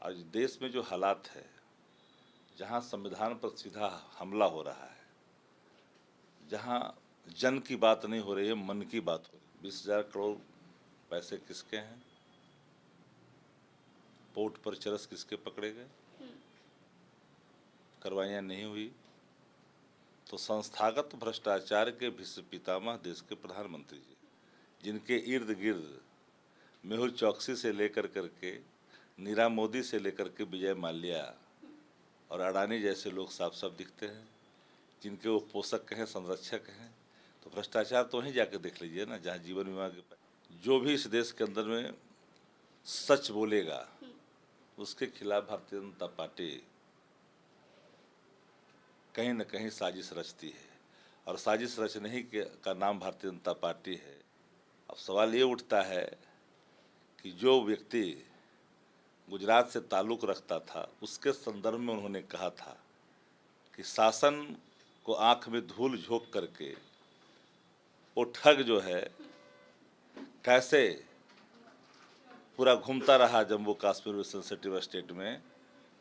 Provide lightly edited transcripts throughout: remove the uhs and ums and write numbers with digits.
आज देश में जो हालात है, जहां संविधान पर सीधा हमला हो रहा है, जहां जन की बात नहीं हो रही है, मन की बात हो रही है। 20,000 करोड़ पैसे किसके हैं? पोर्ट पर चरस किसके पकड़े गए? कार्रवाइयां नहीं हुई तो संस्थागत भ्रष्टाचार के भीष्म पितामह देश के प्रधानमंत्री जी, जिनके इर्द गिर्द मेहुल चौकसी से लेकर करके नीरव मोदी से लेकर के विजय माल्या और अडानी जैसे लोग साफ साफ दिखते हैं, जिनके वो पोषक हैं, संरक्षक हैं। तो भ्रष्टाचार तो वहीं जाके देख लीजिए ना, जहाँ जीवन बीमा के जो भी इस देश के अंदर में सच बोलेगा उसके खिलाफ भारतीय जनता पार्टी कहीं न कहीं साजिश रचती है, और साजिश रचने ही का नाम भारतीय जनता पार्टी है। अब सवाल ये उठता है कि जो व्यक्ति गुजरात से ताल्लुक़ रखता था, उसके संदर्भ में उन्होंने कहा था कि शासन को आंख में धूल झोंक करके वो ठग जो है कैसे पूरा घूमता रहा जम्मू कश्मीर सेंसिटिव स्टेट में,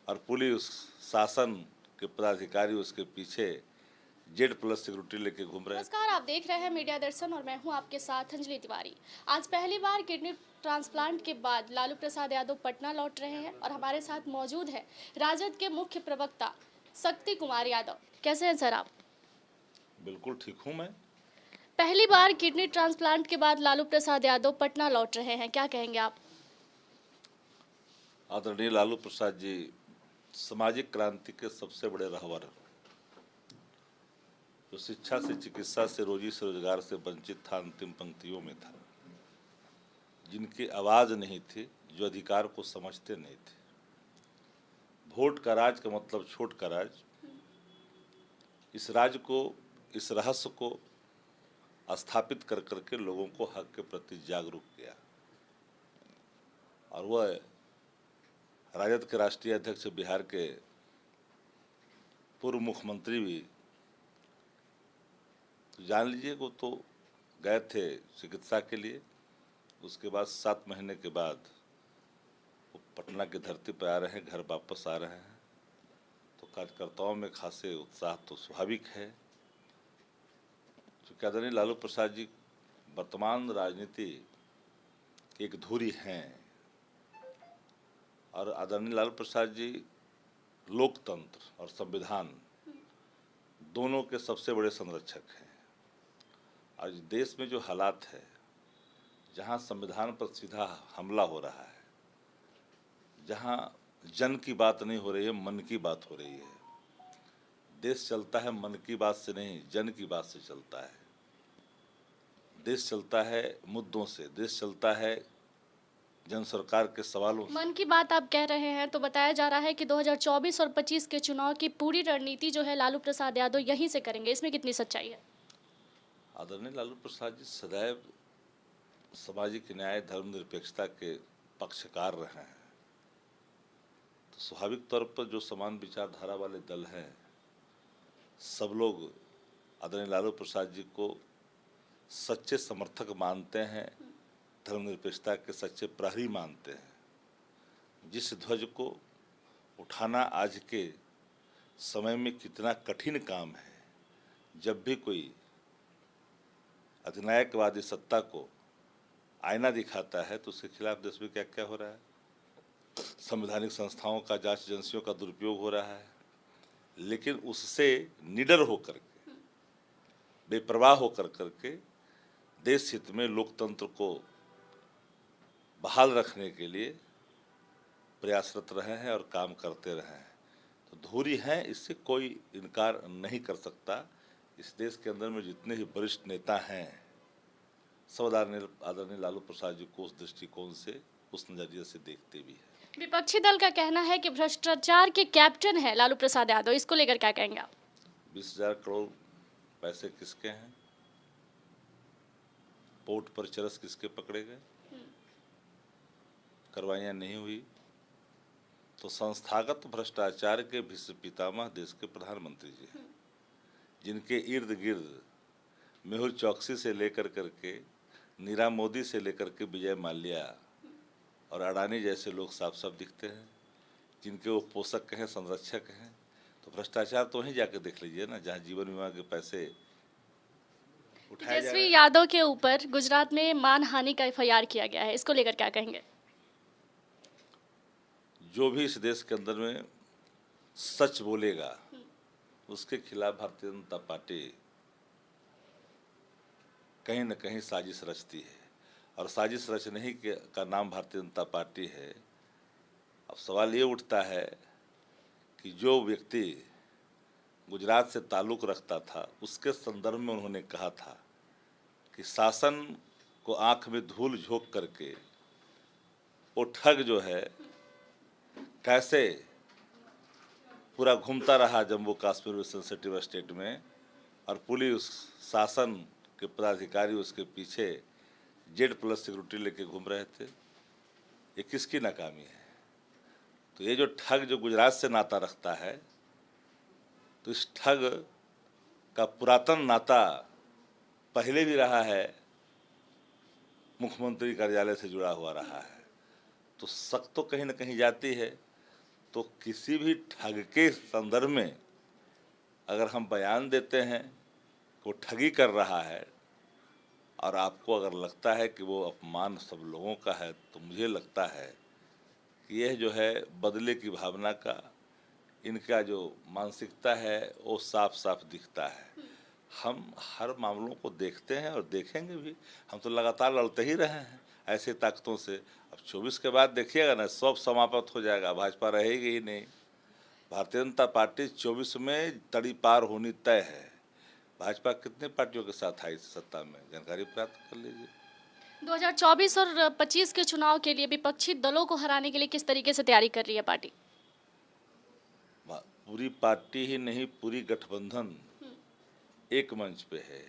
और पुलिस शासन के पदाधिकारी उसके पीछे Z+ सिक्योरिटी लेके घूम रहे हैं। नमस्कार, आप देख रहे हैं मीडिया दर्शन और मैं हूं आपके साथ अंजलि तिवारी। आज पहली बार किडनी ट्रांसप्लांट के बाद लालू प्रसाद यादव पटना लौट रहे हैं और हमारे साथ मौजूद है राजद के मुख्य प्रवक्ता शक्ति कुमार यादव। कैसे हैं सर आप? बिल्कुल ठीक हूँ मैं। पहली बार किडनी ट्रांसप्लांट के बाद लालू प्रसाद यादव पटना लौट रहे हैं, क्या कहेंगे आप? आदरणीय लालू प्रसाद जी सामाजिक क्रांति के सबसे बड़े रहबर, जो शिक्षा से, चिकित्सा से, रोजी से, रोजगार से वंचित था, अंतिम पंक्तियों में था, जिनकी आवाज़ नहीं थी, जो अधिकार को समझते नहीं थे। वोट का राज का मतलब छोट का राज, इस राज को, इस रहस्य को स्थापित कर करके लोगों को हक के प्रति जागरूक किया, और वह राजद के राष्ट्रीय अध्यक्ष, बिहार के पूर्व मुख्यमंत्री भी, तो जान लीजिए वो तो गए थे चिकित्सा के लिए, उसके बाद 7 महीने के बाद वो पटना की धरती पर आ रहे हैं, घर वापस आ रहे हैं। तो कार्यकर्ताओं में खासे उत्साह तो स्वाभाविक है, क्योंकि आदरणीय लालू प्रसाद जी वर्तमान राजनीति की एक धुरी हैं, और आदरणीय लालू प्रसाद जी लोकतंत्र और संविधान दोनों के सबसे बड़े संरक्षक हैं। आज देश में जो हालात है, जहां संविधान पर सीधा हमला हो रहा है, जहां जन की बात नहीं हो रही है, मन की बात हो रही है। देश चलता है मन की बात से नहीं, जन की बात से चलता है। देश चलता है मुद्दों से, देश चलता है जन सरकार के सवालों से। मन की बात आप कह रहे हैं तो बताया जा रहा है कि 2024 और 25 के चुनाव की पूरी रणनीति जो है लालू प्रसाद यादव यहीं से करेंगे, इसमें कितनी सच्चाई है? आदरणीय लालू प्रसाद जी सदैव सामाजिक न्याय, धर्मनिरपेक्षता के पक्षकार रहे हैं। तो स्वाभाविक तौर पर जो समान विचारधारा वाले दल हैं, सब लोग आदरणीय लालू प्रसाद जी को सच्चे समर्थक मानते हैं, धर्मनिरपेक्षता के सच्चे प्रहरी मानते हैं। जिस ध्वज को उठाना आज के समय में कितना कठिन काम है, जब भी कोई अधिनायकवादी सत्ता को आईना दिखाता है तो उसके खिलाफ देश में क्या क्या हो रहा है। संवैधानिक संस्थाओं का, जांच एजेंसियों का दुरुपयोग हो रहा है, लेकिन उससे निडर होकर के, बेपरवाह होकर करके देश हित में लोकतंत्र को बहाल रखने के लिए प्रयासरत रहे हैं और काम करते रहे हैं। तो धुरी है, इससे कोई इनकार नहीं कर सकता। इस देश के अंदर में जितने भी वरिष्ठ नेता हैं, सब आदरणीय लालू प्रसाद जी को उस दृष्टिकोण से, उस नजरिए से देखते भी हैं। विपक्षी दल का कहना है कि भ्रष्टाचार के कैप्टन है लालू प्रसाद यादव, इसको लेकर क्या कहेंगे आप? 20,000 करोड़ पैसे किसके हैं? पोर्ट पर चरस किसके पकड़े गए? कार्रवाइयां नहीं हुई तो संस्थागत भ्रष्टाचार के भीष्म पितामह देश के प्रधानमंत्री जी, जिनके इर्द गिर्द मेहुल चौकसी से लेकर करके नीरव मोदी से लेकर के विजय माल्या और अडानी जैसे लोग साफ साफ दिखते हैं, जिनके वो पोषक हैं, संरक्षक हैं। तो भ्रष्टाचार तो वहीं जाके देख लीजिए ना, जहाँ जीवन बीमा के पैसे उठाए जा रहे तेजस्वी हैं। यादव के ऊपर गुजरात में मानहानि का एफआईआर किया गया है, इसको लेकर क्या कहेंगे? जो भी इस देश के अंदर में सच बोलेगा उसके खिलाफ भारतीय जनता पार्टी कहीं न कहीं साजिश रचती है, और साजिश रचने ही का नाम भारतीय जनता पार्टी है। अब सवाल ये उठता है कि जो व्यक्ति गुजरात से ताल्लुक़ रखता था, उसके संदर्भ में उन्होंने कहा था कि शासन को आंख में धूल झोंक करके वो ठग जो है कैसे पूरा घूमता रहा जम्मू कश्मीर में, सेंसिटिव स्टेट में, और पुलिस शासन के पदाधिकारी उसके पीछे Z+ सिक्योरिटी लेके घूम रहे थे। ये किसकी नाकामी है? तो ये जो ठग जो गुजरात से नाता रखता है, तो इस ठग का पुरातन नाता पहले भी रहा है, मुख्यमंत्री कार्यालय से जुड़ा हुआ रहा है। तो शक तो कहीं न कहीं जाती है। तो किसी भी ठग के संदर्भ में अगर हम बयान देते हैं कि वो ठगी कर रहा है, और आपको अगर लगता है कि वो अपमान सब लोगों का है, तो मुझे लगता है कि यह जो है बदले की भावना का, इनका जो मानसिकता है वो साफ साफ दिखता है। हम हर मामलों को देखते हैं और देखेंगे भी। हम तो लगातार लड़ते ही रहे हैं ऐसे ताकतों से। अब 24 के बाद देखिएगा ना, सब समाप्त हो जाएगा, भाजपा रहेगी ही नहीं। भारतीय जनता पार्टी 24 में तड़ी पार होनी तय है। भाजपा कितने पार्टियों के साथ आई सत्ता में, जानकारी प्राप्त कर लीजिए। 2024 और 25 के चुनाव के लिए विपक्षी दलों को हराने के लिए किस तरीके से तैयारी कर रही है पार्टी? पूरी पार्टी ही नहीं, पूरी गठबंधन एक मंच पे है।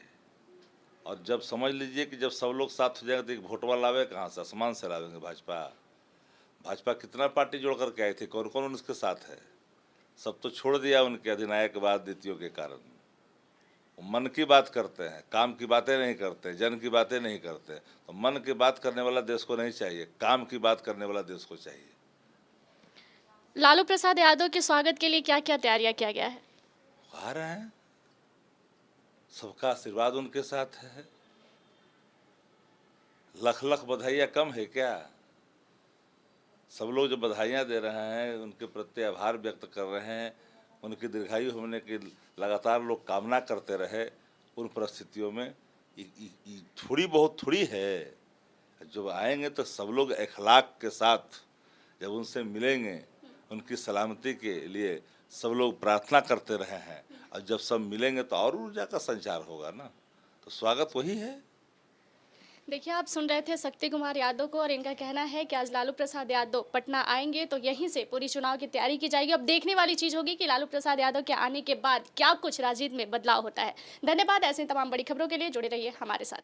और जब समझ लीजिए कि जब सब लोग साथ हो जाएंगे तो वोटवा लावे कहाँ से? आसमान से लावेंगे। भाजपा कितना पार्टी जोड़ करके आई थी, कौन कौन उनके साथ है? सब तो छोड़ दिया उनके अधिनायकवाद नीतियों के कारण। वो मन की बात करते हैं, काम की बातें नहीं करते, जन की बातें नहीं करते। तो मन की बात करने वाला देश को नहीं चाहिए, काम की बात करने वाला देश को चाहिए। लालू प्रसाद यादव के स्वागत के लिए क्या क्या तैयारियां किया गया है? आ रहे हैं, सबका आशीर्वाद उनके साथ है। लख लख बधाइयाँ कम है क्या? सब लोग जो बधाइयाँ दे रहे हैं उनके प्रति आभार व्यक्त कर रहे हैं। उनकी दीर्घायु होने की लगातार लोग कामना करते रहे। उन परिस्थितियों में थोड़ी बहुत थोड़ी है। जब आएंगे तो सब लोग अखलाक के साथ जब उनसे मिलेंगे, उनकी सलामती के लिए सब लोग प्रार्थना करते रहे हैं, और जब सब मिलेंगे तो और ऊर्जा का संचार होगा ना। तो स्वागत वही है। देखिए, आप सुन रहे थे शक्ति कुमार यादव को, और इनका कहना है कि आज लालू प्रसाद यादव पटना आएंगे तो यहीं से पूरी चुनाव की तैयारी की जाएगी। अब देखने वाली चीज़ होगी कि लालू प्रसाद यादव के आने के बाद क्या कुछ राजनीति में बदलाव होता है। धन्यवाद। ऐसे तमाम बड़ी खबरों के लिए जुड़े रहिए हमारे साथ।